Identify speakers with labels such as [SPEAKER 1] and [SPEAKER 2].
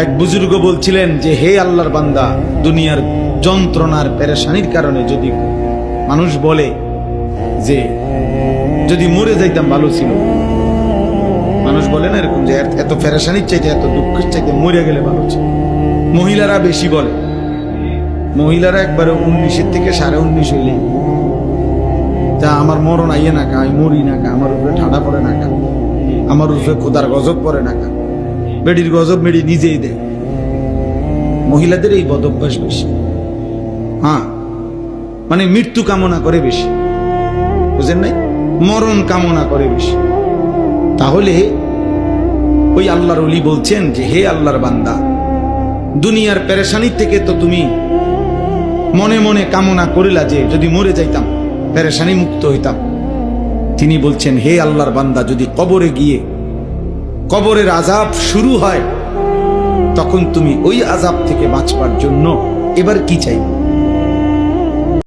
[SPEAKER 1] এক বুজুর্গ বলছিলেন যে হে আল্লাহর বান্দা, দুনিয়ার যন্ত্রণার পেরেশানির কারণে যদি মানুষ বলে যে যদি মরে যাইতাম ভালো ছিল, মানুষ বলে না এরকম যে এত পেরেশানির চাইতে এত দুঃখের চাইতে মরে গেলে ভালো ছিল। মহিলারা বেশি বলে, মহিলারা একবারে 19 থেকে 19.5 হইলে তা আমার মরণ আইয়ে না কা, আমি মরি না কা, আমার উপরে ঠান্ডা পড়ে না কা, আমার উপরে খোদার গজব পড়ে না কা, বেডির গজব বেডি নিজেই দেয়। মহিলাদের এই বদ অভ্যাস বেশি। হ্যাঁ, মানে মৃত্যু কামনা করে বেশি, বুঝেন নাই, মরণ কামনা করে বেশি। তাহলে ওই আল্লাহর ওলি বলছেন যে হে আল্লাহর বান্দা, দুনিয়ার পেরেশানি থেকে তো তুমি মনে মনে কামনা করিলা যে যদি মরে যাইতাম পেরেশানি মুক্ত হইতাম। তিনি বলছেন হে আল্লাহর বান্দা, যদি কবরে গিয়ে কবরের আযাব শুরু হয় তখন তুমি ওই আযাব থেকে বাঁচবার জন্য এবার কি চাইবে?